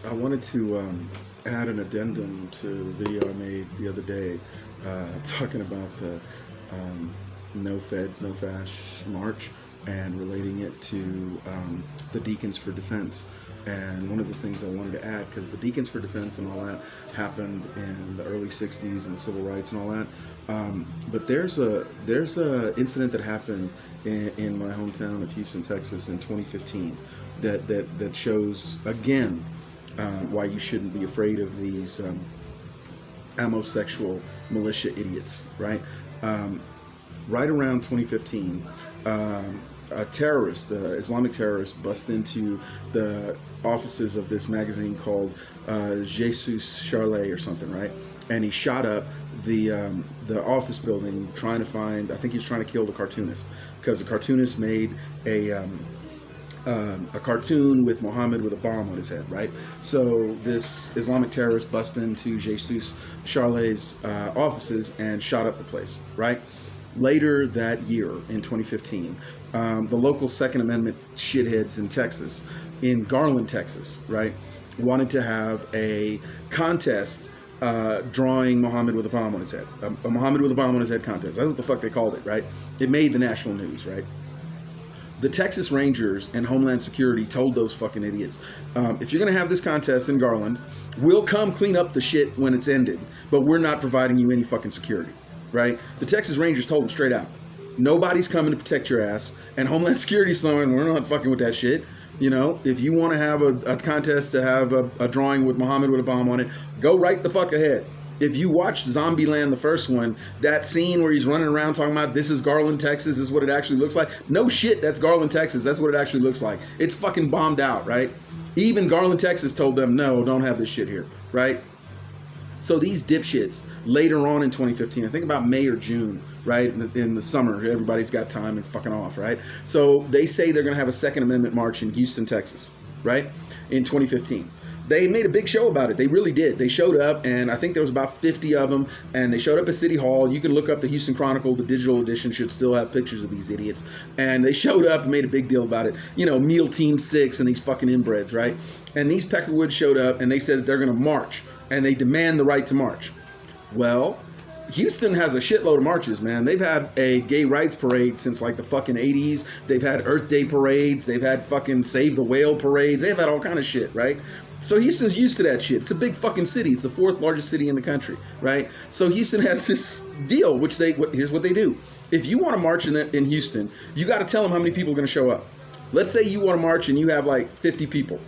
I wanted to add an addendum to the video I made the other day talking about the No Feds, No Fash march and relating it to the Deacons for Defense. And one of the things I wanted to add, because the Deacons for Defense and all that happened in the early '60s and civil rights and all that. But there's a incident that happened in my hometown of Houston, Texas, in 2015 that shows again why you shouldn't be afraid of these homosexual militia idiots, right? Right around 2015, a terrorist, Islamic terrorist, bust into the offices of this magazine called Jesus Charlet or something, right? And he shot up the office building trying to find, I think he was trying to kill the cartoonist, because the cartoonist made a cartoon with Muhammad with a bomb on his head, right? So this Islamic terrorist busted into Jesus Charlet's offices and shot up the place, right? Later that year, in 2015, the local Second Amendment shitheads in Texas, in Garland, Texas, right, wanted to have a contest drawing Muhammad with a bomb on his head. A Muhammad with a bomb on his head contest. That's what the fuck they called it, right? It made the national news, right? The Texas Rangers and Homeland Security told those fucking idiots, if you're going to have this contest in Garland, we'll come clean up the shit when it's ended, but we're not providing you any fucking security, right? The Texas Rangers told them straight out, nobody's coming to protect your ass, and Homeland Security's saying, we're not fucking with that shit. You know, if you want to have a contest to have a drawing with Muhammad with a bomb on it, go right the fuck ahead. If you watch Zombieland, the first one, that scene where he's running around talking about this is Garland, Texas, this is what it actually looks like. No shit, that's Garland, Texas. That's what it actually looks like. It's fucking bombed out, right? Even Garland, Texas told them, no, don't have this shit here, right? So these dipshits, later on in 2015, I think about May or June, right, in the summer, everybody's got time and fucking off, right? So they say they're going to have a Second Amendment march in Houston, Texas, right, in 2015. They made a big show about it. They really did. They showed up, and I think there was about 50 of them, and they showed up at City Hall. You can look up the Houston Chronicle. The digital edition should still have pictures of these idiots. And they showed up and made a big deal about it. You know, Meal Team 6 and these fucking inbreds, right? And these Peckerwoods showed up, and they said that they're going to march, and they demand the right to march. Well, Houston has a shitload of marches, man. They've had a gay rights parade since like the fucking 80s. They've had Earth Day parades. They've had fucking Save the Whale parades. They've had all kind of shit, right? So Houston's used to that shit. It's a big fucking city. It's the fourth largest city in the country, right? So Houston has this deal, which here's what they do. If you want to march in Houston, you got to tell them how many people are going to show up. Let's say you want to march and you have like 50 people.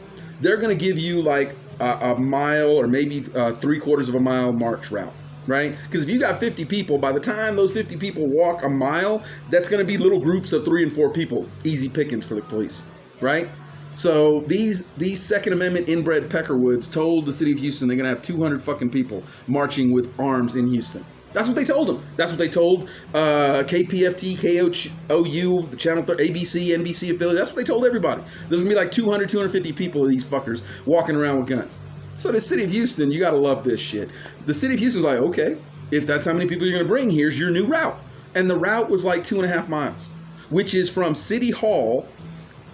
They're going to give you like a mile or maybe 3/4 of a mile march route, right? Because if you got 50 people, by the time those 50 people walk a mile, that's going to be little groups of 3 and 4 people. Easy pickings for the police, right? So these Second Amendment inbred Peckerwoods told the city of Houston they're going to have 200 fucking people marching with arms in Houston. That's what they told them. That's what they told KPFT, KOU, the Channel 3, ABC, NBC affiliate. That's what they told everybody. There's going to be like 200, 250 people of these fuckers walking around with guns. So the city of Houston, you got to love this shit. The city of Houston's like, okay, if that's how many people you're going to bring, here's your new route. And the route was like 2.5 miles, which is from City Hall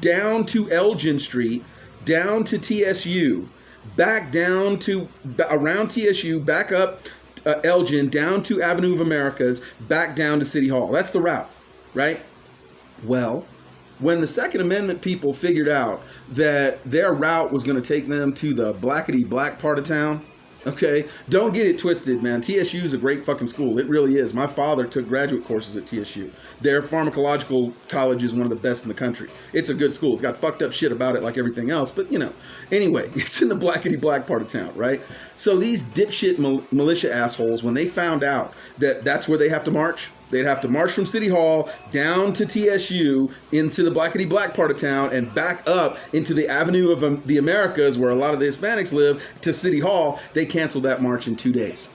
down to Elgin Street, down to TSU, back down to around TSU, back up Elgin, down to Avenue of Americas, back down to City Hall. That's the route, right? Well, when the Second Amendment people figured out that their route was going to take them to the blackety black part of town, okay, don't get it twisted, man. TSU is a great fucking school. It really is. My father took graduate courses at TSU. Their pharmacological college is one of the best in the country. It's a good school. It's got fucked up shit about it like everything else, but you know. Anyway, it's in the blackety black part of town, right? So these dipshit militia assholes, when they found out that that's where they have to march, they'd have to march from City Hall down to TSU into the blackety black part of town and back up into the Avenue of the Americas where a lot of the Hispanics live to City Hall. They canceled that march in 2 days.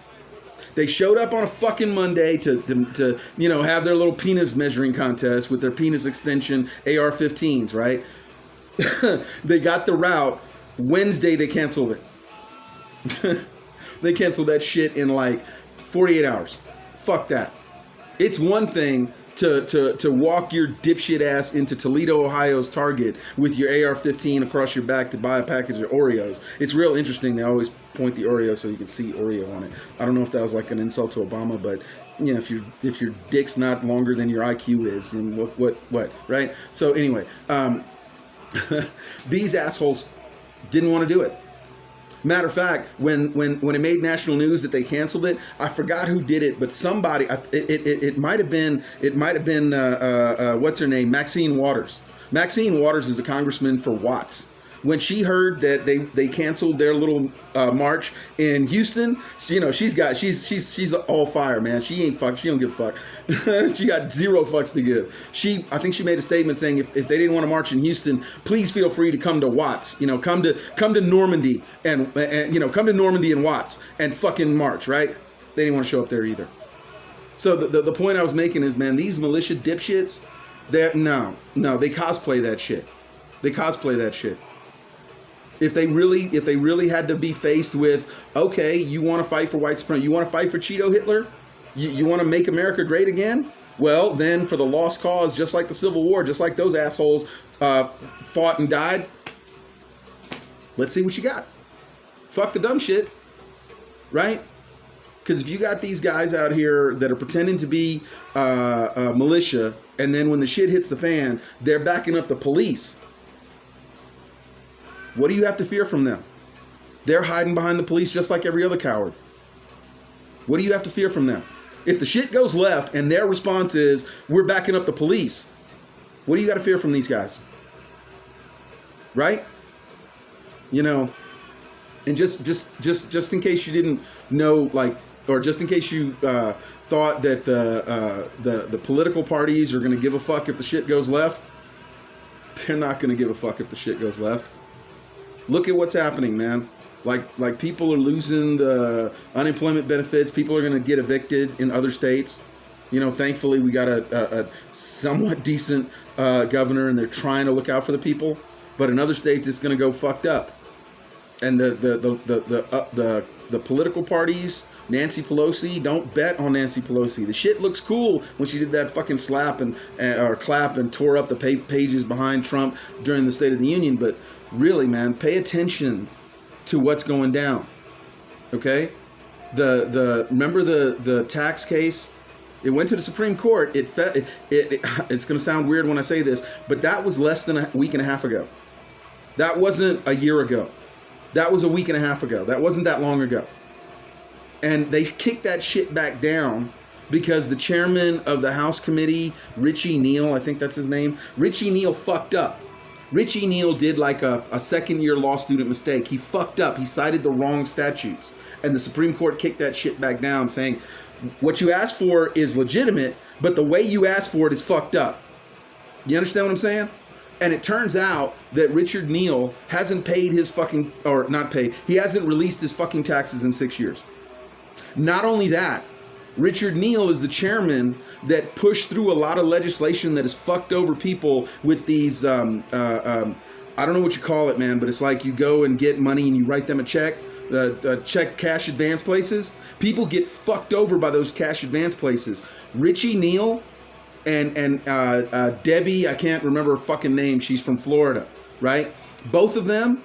They showed up on a fucking Monday to you know, have their little penis measuring contest with their penis extension AR-15s, right? They got the route. Wednesday they canceled it. They canceled that shit in like 48 hours. Fuck that. It's one thing to walk your dipshit ass into Toledo, Ohio's Target with your AR-15 across your back to buy a package of Oreos. It's real interesting. They always point the Oreo so you can see Oreo on it. I don't know if that was like an insult to Obama, but you know, if your dick's not longer than your IQ is, then what, right? So anyway, these assholes didn't want to do it. Matter of fact, when it made national news that they canceled it, I forgot who did it, but somebody, it might have been what's her name, Maxine Waters. Maxine Waters is the congressman for Watts. When she heard that they canceled their little march in Houston, you know, she's all fire, man. She ain't fucked. She don't give a fuck. She got zero fucks to give. I think she made a statement saying if they didn't want to march in Houston, please feel free to come to Watts. You know, come to Normandy and you know, come to Normandy and Watts and fucking march, right? They didn't want to show up there either. So the point I was making is, man, these militia dipshits, they cosplay that shit. They cosplay that shit. If they really had to be faced with, okay, you want to fight for white supremacy, you want to fight for Cheeto Hitler, you want to make America great again, well, then for the lost cause, just like the Civil War, just like those assholes fought and died, let's see what you got. Fuck the dumb shit, right? Because if you got these guys out here that are pretending to be militia, and then when the shit hits the fan, they're backing up the police, what do you have to fear from them? They're hiding behind the police just like every other coward. What do you have to fear from them? If the shit goes left and their response is, we're backing up the police, what do you got to fear from these guys? Right? You know, and just in case you didn't know, like, or just in case you thought that the political parties are going to give a fuck if the shit goes left, they're not going to give a fuck if the shit goes left. Look at what's happening, man. Like people are losing the unemployment benefits. People are going to get evicted in other states. You know, thankfully we got a somewhat decent governor, and they're trying to look out for the people. But in other states, it's going to go fucked up. And the political parties, Nancy Pelosi, don't bet on Nancy Pelosi. The shit looks cool when she did that fucking slap or clap and tore up the pages behind Trump during the State of the Union. But really, man, pay attention to what's going down. Okay? Remember the tax case? It went to the Supreme Court. It's going to sound weird when I say this, but that was less than a week and a half ago. That wasn't a year ago. That was a week and a half ago. That wasn't that long ago. And they kicked that shit back down because the chairman of the House committee, Richie Neal, I think that's his name, Richie Neal fucked up. Richie Neal did like a second-year law student mistake. He fucked up. He cited the wrong statutes. And the Supreme Court kicked that shit back down, saying, what you asked for is legitimate, but the way you asked for it is fucked up. You understand what I'm saying? And it turns out that Richard Neal hasn't paid his fucking, or not paid, he hasn't released his fucking taxes in 6 years. Not only that, Richard Neal is the chairman that pushed through a lot of legislation that has fucked over people with these, I don't know what you call it, man, but it's like you go and get money and you write them a check cash advance places. People get fucked over by those cash advance places. Richie Neal and Debbie, I can't remember her fucking name, she's from Florida, right? Both of them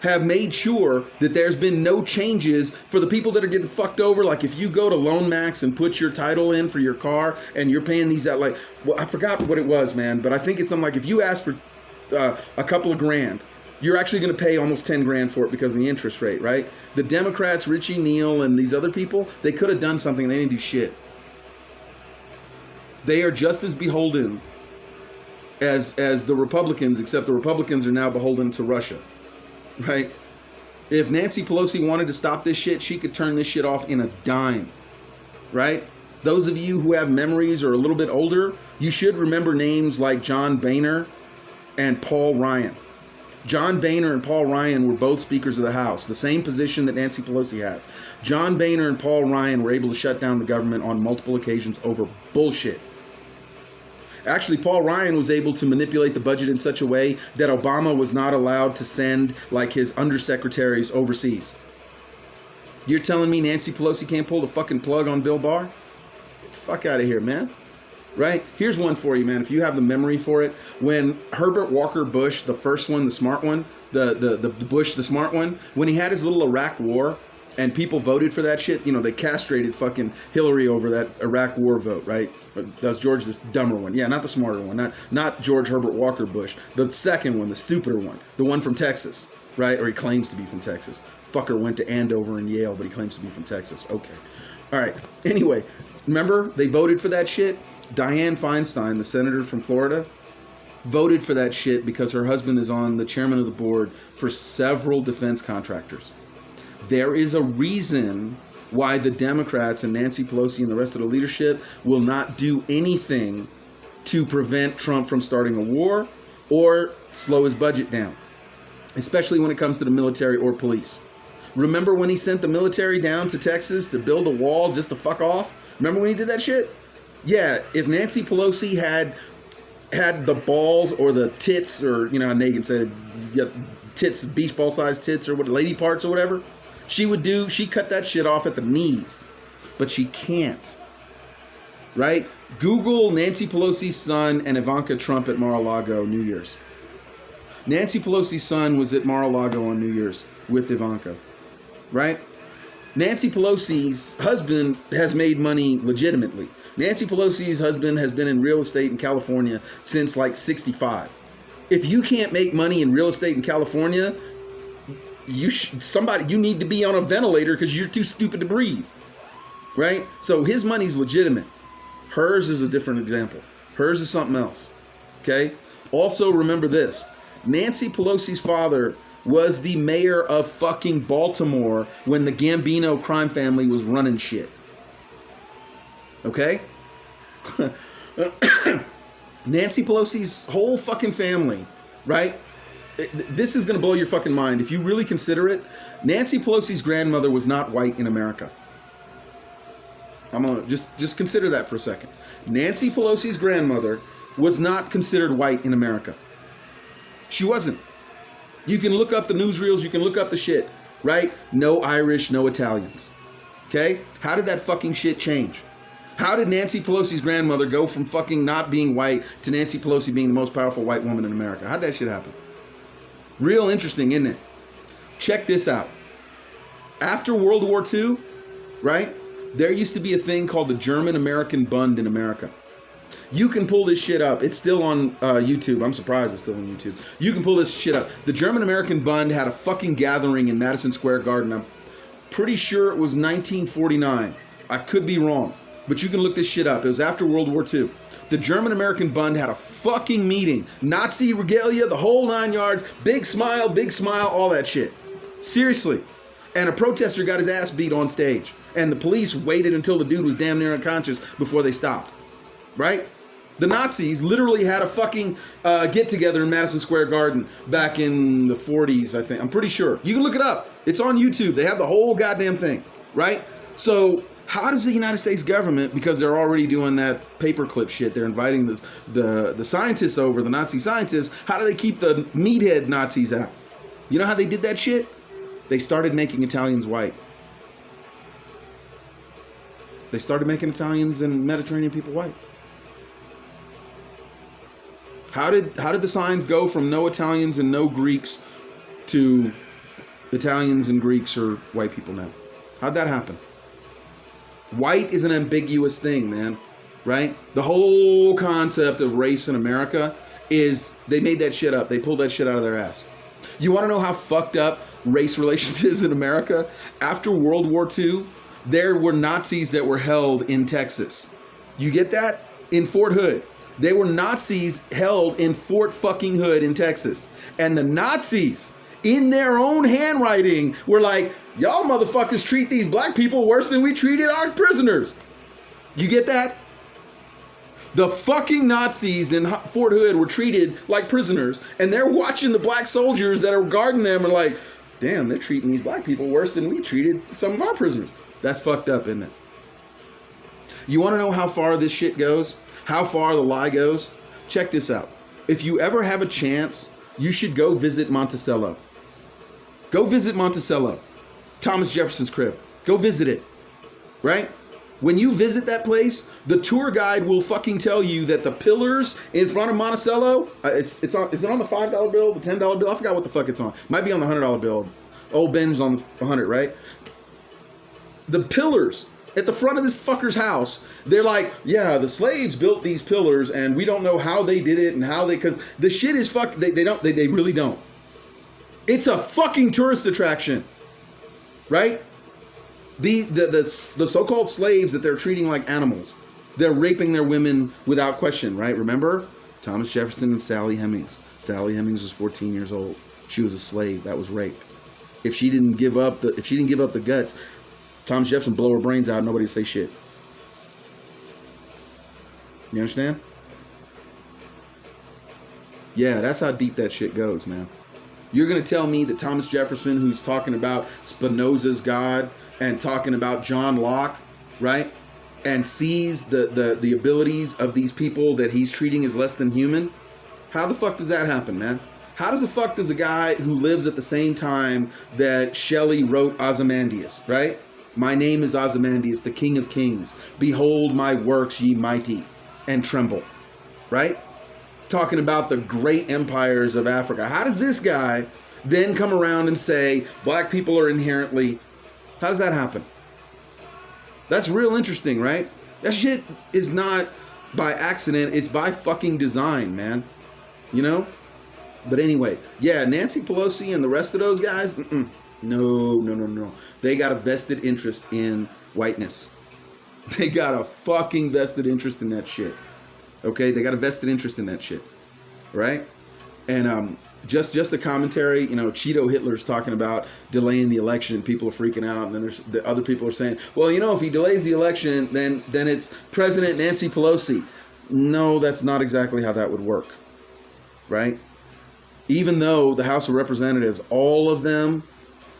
have made sure that there's been no changes for the people that are getting fucked over. Like if you go to Loan Max and put your title in for your car and you're paying these out, like, well, I forgot what it was, man, but I think it's something like if you ask for a couple of grand, you're actually going to pay almost 10 grand for it because of the interest rate, right? The Democrats, Richie Neal and these other people, they could have done something and they didn't do shit. They are just as beholden as the Republicans, except the Republicans are now beholden to Russia. Right? If Nancy Pelosi wanted to stop this shit, she could turn this shit off in a dime. Right? Those of you who have memories or are a little bit older, you should remember names like John Boehner and Paul Ryan. John Boehner and Paul Ryan were both Speakers of the House, the same position that Nancy Pelosi has. John Boehner and Paul Ryan were able to shut down the government on multiple occasions over bullshit. Actually, Paul Ryan was able to manipulate the budget in such a way that Obama was not allowed to send like his undersecretaries overseas. You're telling me Nancy Pelosi can't pull the fucking plug on Bill Barr? Get the fuck out of here, man. right? Here's one for you, man. If you have the memory for it, when Herbert Walker Bush, the first one, the smart one, the Bush, the smart one, when he had his little Iraq war, and people voted for that shit, you know, they castrated fucking Hillary over that Iraq war vote, right? That was George, the dumber one. Yeah, not the smarter one. Not George Herbert Walker Bush. The second one, the stupider one. The one from Texas, right? Or he claims to be from Texas. Fucker went to Andover and Yale, but he claims to be from Texas. Okay. All right. Anyway, remember, they voted for that shit? Dianne Feinstein, the senator from Florida, voted for that shit because her husband is on the chairman of the board for several defense contractors. There is a reason why the Democrats and Nancy Pelosi and the rest of the leadership will not do anything to prevent Trump from starting a war or slow his budget down, especially when it comes to the military or police. Remember when he sent the military down to Texas to build a wall just to fuck off? Remember when he did that shit? Yeah, if Nancy Pelosi had the balls or the tits, or, you know, Nagin said, you got tits, beach ball sized tits, or what, lady parts or whatever, she cut that shit off at the knees, but she can't, right? Google Nancy Pelosi's son and Ivanka Trump at Mar-a-Lago New Year's. Nancy Pelosi's son was at Mar-a-Lago on New Year's with Ivanka, right? Nancy Pelosi's husband has made money legitimately. Nancy Pelosi's husband has been in real estate in California since like 65. If you can't make money in real estate in California, you need to be on a ventilator because you're too stupid to breathe, right? So his money's legitimate. Hers is a different example. Hers is something else, okay? Also, remember this. Nancy Pelosi's father was the mayor of fucking Baltimore when the Gambino crime family was running shit. Okay? Nancy Pelosi's whole fucking family, right? This is going to blow your fucking mind. If you really consider it, Nancy Pelosi's grandmother was not white in America. I'm going to just consider that for a second. Nancy Pelosi's grandmother was not considered white in America. She wasn't. You can look up the newsreels, you can look up the shit, right? No Irish, no Italians. Okay? How did that fucking shit change? How did Nancy Pelosi's grandmother go from fucking not being white to Nancy Pelosi being the most powerful white woman in America? How'd that shit happen? Real interesting, isn't it? Check this out. After World War II, right, there used to be a thing called the German-American Bund in America. You can pull this shit up. It's still on YouTube. I'm surprised it's still on YouTube. You can pull this shit up. The German-American Bund had a fucking gathering in Madison Square Garden. I'm pretty sure it was 1949. I could be wrong, but you can look this shit up. It was after World War II. The German-American Bund had a fucking meeting. Nazi regalia, the whole 9 yards. Big smile, all that shit. Seriously. And a protester got his ass beat on stage. And the police waited until the dude was damn near unconscious before they stopped. Right? The Nazis literally had a fucking get-together in Madison Square Garden back in the 40s, I think. I'm pretty sure. You can look it up. It's on YouTube. They have the whole goddamn thing. Right? So how does the United States government, because they're already doing that paperclip shit, they're inviting the scientists over, the Nazi scientists, how do they keep the meathead Nazis out? You know how they did that shit? They started making Italians white. They started making Italians and Mediterranean people white. How did the signs go from no Italians and no Greeks to Italians and Greeks are white people now? How'd that happen? White is an ambiguous thing, man, right? The whole concept of race in America is they made that shit up. They pulled that shit out of their ass. You want to know how fucked up race relations is in America? After World War II, there were Nazis that were held in Texas. You get that? In Fort Hood. They were Nazis held in Fort fucking Hood in Texas. And the Nazis, in their own handwriting, were like, y'all motherfuckers treat these black people worse than we treated our prisoners. You get that? The fucking Nazis in Fort Hood were treated like prisoners, and they're watching the black soldiers that are guarding them and like, damn, they're treating these black people worse than we treated some of our prisoners. That's fucked up, isn't it? You want to know how far this shit goes? How far the lie goes? Check this out. If you ever have a chance, you should go visit Monticello. Go visit Monticello. Thomas Jefferson's crib. Go visit it. Right? When you visit that place, the tour guide will fucking tell you that the pillars in front of Monticello, is it on the $5 bill, the $10 bill? I forgot what the fuck it's on. Might be on the $100 bill. Old Ben's on the 100, right? The pillars at the front of this fucker's house, they're like, yeah, the slaves built these pillars and we don't know how they did it and how they, because the shit is they really don't. It's a fucking tourist attraction, right? The so-called slaves that they're treating like animals, they're raping their women without question, right? Remember Thomas Jefferson and Sally Hemings. Sally Hemings was 14 years old. She was a slave that was raped. If she didn't give up the guts, Thomas Jefferson blow her brains out. Nobody would say shit. You understand? Yeah, that's how deep that shit goes, man. You're gonna tell me that Thomas Jefferson, who's talking about Spinoza's God and talking about John Locke, right, and sees the abilities of these people that he's treating as less than human? How the fuck does that happen, man? How does the fuck does a guy who lives at the same time that Shelley wrote Ozymandias, right? My name is Ozymandias, the King of Kings. Behold my works, ye mighty, and tremble, right? Talking about the great empires of Africa. How does this guy then come around and say black people are inherently... How does that happen? That's real interesting, right? That shit is not by accident. It's by fucking design, man. You know? But anyway, yeah, Nancy Pelosi and the rest of those guys, no. They got a vested interest in whiteness. They got a fucking vested interest in that shit. Okay? They got a vested interest in that shit. Right? And just the commentary, you know, Cheeto Hitler's talking about delaying the election. People are freaking out. And then there's the other people are saying, well, you know, if he delays the election, then it's President Nancy Pelosi. No, that's not exactly how that would work. Right? Even though the House of Representatives, all of them,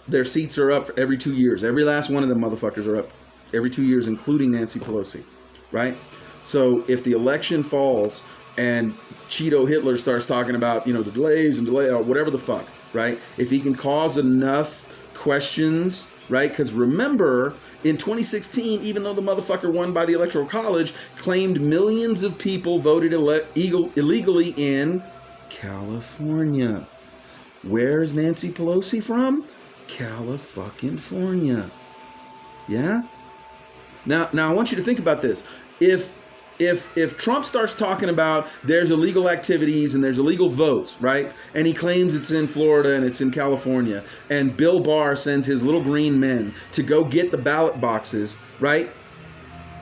their seats are up every 2 years. Every last one of them motherfuckers are up every 2 years, including Nancy Pelosi. Right? So if the election falls and Cheeto Hitler starts talking about, you know, the delays and delay, or whatever the fuck, right? If he can cause enough questions, right? Because remember, in 2016, even though the motherfucker won by the Electoral College, claimed millions of people voted illegally in California. Where's Nancy Pelosi from? California. Yeah? Now I want you to think about this. If Trump starts talking about there's illegal activities and there's illegal votes, right? And he claims it's in Florida and it's in California, and Bill Barr sends his little green men to go get the ballot boxes, right?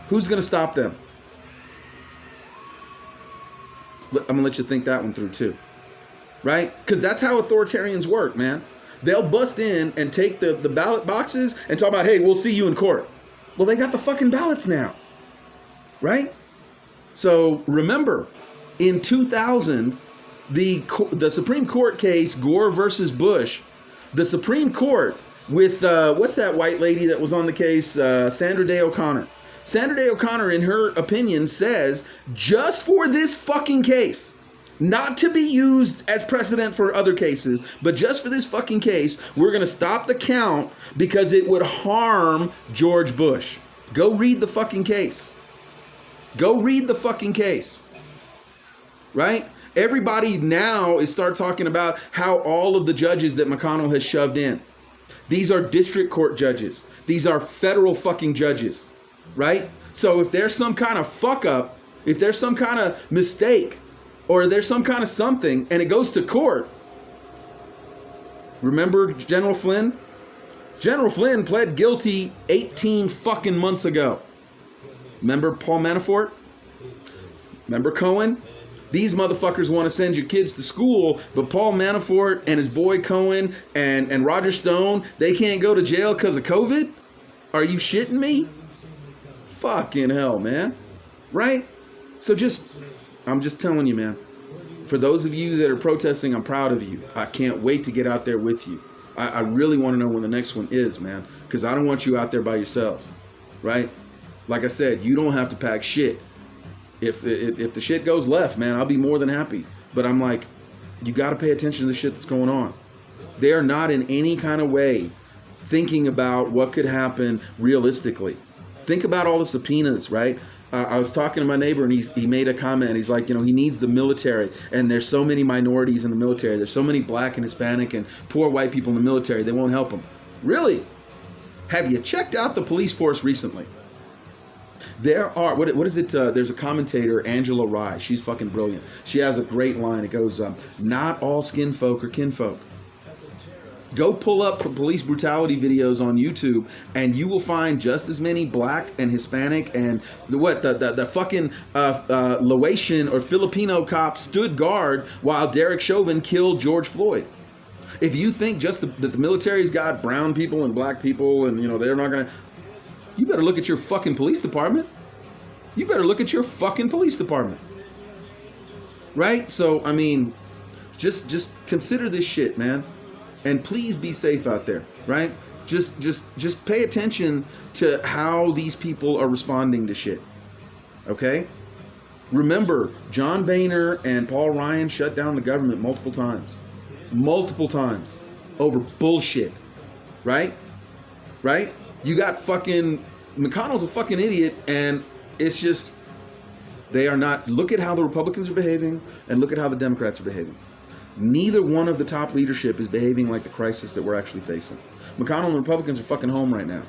Who's going to stop them? I'm going to let you think that one through too, right? Because that's how authoritarians work, man. They'll bust in and take the ballot boxes and talk about, hey, we'll see you in court. Well, they got the fucking ballots now, right? So remember, in 2000, the Supreme Court case, Gore versus Bush, the Supreme Court with, what's that white lady that was on the case? Sandra Day O'Connor. Sandra Day O'Connor, in her opinion, says, just for this fucking case, not to be used as precedent for other cases, but just for this fucking case, we're going to stop the count because it would harm George Bush. Go read the fucking case. Go read the fucking case, right? Everybody now is start talking about how all of the judges that McConnell has shoved in. These are district court judges. These are federal fucking judges, right? So if there's some kind of fuck up, if there's some kind of mistake, or there's some kind of something, and it goes to court. Remember General Flynn? General Flynn pled guilty 18 fucking months ago. Remember Paul Manafort? Remember Cohen? These motherfuckers want to send your kids to school, but Paul Manafort and his boy Cohen and Roger Stone, they can't go to jail because of COVID? Are you shitting me? Fucking hell, man. Right? So I'm just telling you, man. For those of you that are protesting, I'm proud of you. I can't wait to get out there with you. I really want to know when the next one is, man, because I don't want you out there by yourselves, right? Like I said, you don't have to pack shit. If the shit goes left, man, I'll be more than happy. But I'm like, you got to pay attention to the shit that's going on. They are not in any kind of way thinking about what could happen realistically. Think about all the subpoenas, right? I was talking to my neighbor, and he made a comment. He's like, he needs the military, and there's so many minorities in the military. There's so many black and Hispanic and poor white people in the military. They won't help him. Really? Have you checked out the police force recently? There are, what is it? There's a commentator, Angela Rye. She's fucking brilliant. She has a great line. It goes, not all skin folk are kinfolk. Go pull up police brutality videos on YouTube, and you will find just as many black and Hispanic and the fucking Laotian or Filipino cop stood guard while Derek Chauvin killed George Floyd. If you think just that the military's got brown people and black people and they're not gonna, you better look at your fucking police department. You better look at your fucking police department. Right? So I mean, just consider this shit, man. And please be safe out there, right? Just pay attention to how these people are responding to shit. Okay? Remember, John Boehner and Paul Ryan shut down the government multiple times. Multiple times. Over bullshit. Right? Right? You got fucking McConnell's a fucking idiot, and it's just they are not. Look at how the Republicans are behaving, and look at how the Democrats are behaving. Neither one of the top leadership is behaving like the crisis that we're actually facing. McConnell and the Republicans are fucking home right now,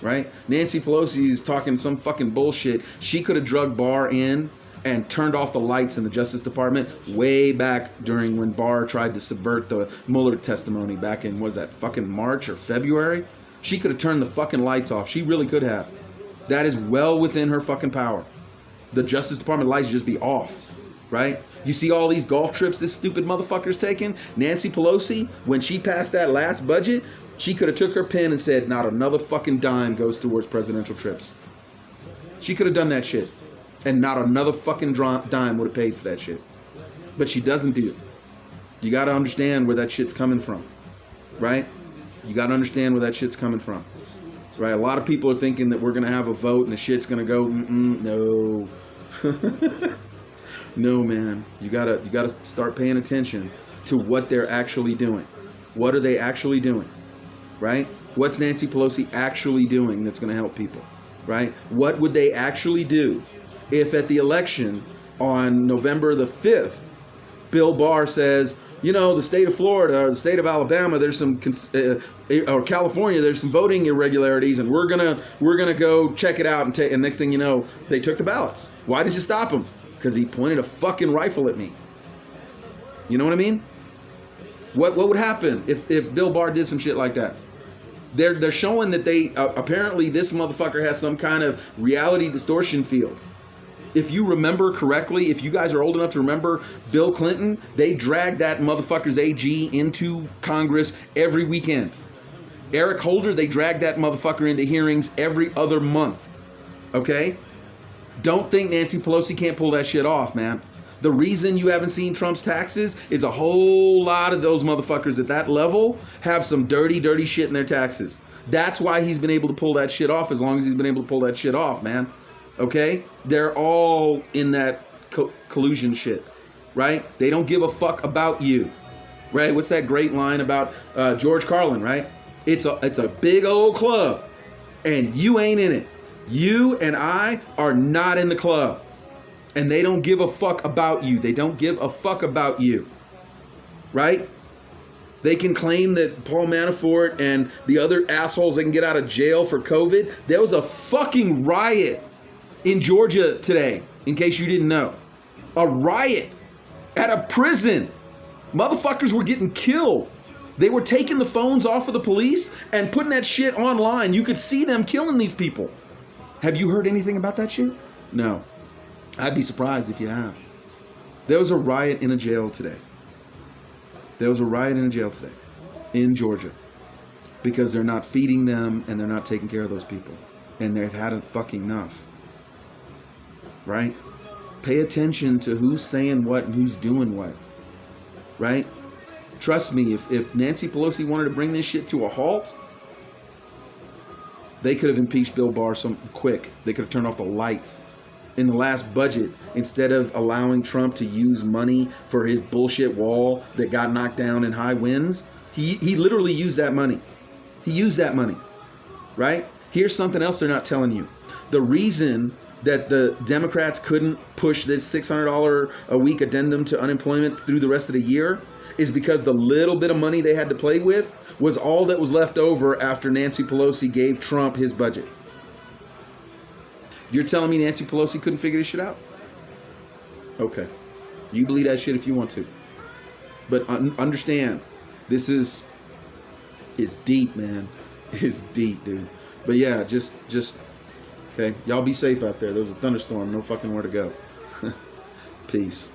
right? Nancy Pelosi is talking some fucking bullshit. She could have drugged Barr in and turned off the lights in the Justice Department way back during when Barr tried to subvert the Mueller testimony back in, what is that, fucking March or February? She could have turned the fucking lights off. She really could have. That is well within her fucking power. The Justice Department lights just be off, right? You see all these golf trips this stupid motherfucker's taking? Nancy Pelosi, when she passed that last budget, she could have took her pen and said, not another fucking dime goes towards presidential trips. She could have done that shit. And not another fucking dime would have paid for that shit. But she doesn't do it. You got to understand where that shit's coming from. Right? You got to understand where that shit's coming from. Right? A lot of people are thinking that we're going to have a vote and the shit's going to go, no. No, man. You gotta start paying attention to what they're actually doing. What are they actually doing? Right? What's Nancy Pelosi actually doing that's going to help people? Right? What would they actually do if at the election on November the 5th, Bill Barr says, the state of Florida or the state of Alabama, there's some, or California, there's some voting irregularities, and we're gonna go check it out, and next thing you know, they took the ballots. Why did you stop him? Because he pointed a fucking rifle at me. You know what I mean? What would happen if Bill Barr did some shit like that? They're showing that they apparently this motherfucker has some kind of reality distortion field. If you remember correctly, if you guys are old enough to remember Bill Clinton, they dragged that motherfucker's AG into Congress every weekend. Eric Holder, they dragged that motherfucker into hearings every other month. Okay? Don't think Nancy Pelosi can't pull that shit off, man. The reason you haven't seen Trump's taxes is a whole lot of those motherfuckers at that level have some dirty, dirty shit in their taxes. That's why he's been able to pull that shit off as long as he's been able to pull that shit off, man. Okay? They're all in that collusion shit, right? They don't give a fuck about you, right? What's that great line about George Carlin, right? It's a big old club, and you ain't in it. You and I are not in the club, and they don't give a fuck about you. They don't give a fuck about you, right? They can claim that Paul Manafort and the other assholes they can get out of jail for COVID. There was a fucking riot in Georgia today, in case you didn't know. A riot at a prison. Motherfuckers were getting killed. They were taking the phones off of the police and putting that shit online. You could see them killing these people. Have you heard anything about that shit? No. I'd be surprised if you have. There was a riot in a jail today. There was a riot in a jail today in Georgia because they're not feeding them and they're not taking care of those people. And they've had fucking enough. Right? Pay attention to who's saying what and who's doing what. Right? Trust me, if Nancy Pelosi wanted to bring this shit to a halt, they could have impeached Bill Barr quick. They could have turned off the lights. In the last budget, instead of allowing Trump to use money for his bullshit wall that got knocked down in high winds, he literally used that money. He used that money, right? Here's something else they're not telling you. The reason that the Democrats couldn't push this $600 a week addendum to unemployment through the rest of the year is because the little bit of money they had to play with was all that was left over after Nancy Pelosi gave Trump his budget. You're telling me Nancy Pelosi couldn't figure this shit out? Okay. You believe that shit if you want to. But understand, this is deep, man. It's deep, dude. But yeah, just okay. Y'all be safe out there. There was a thunderstorm. No fucking where to go. Peace.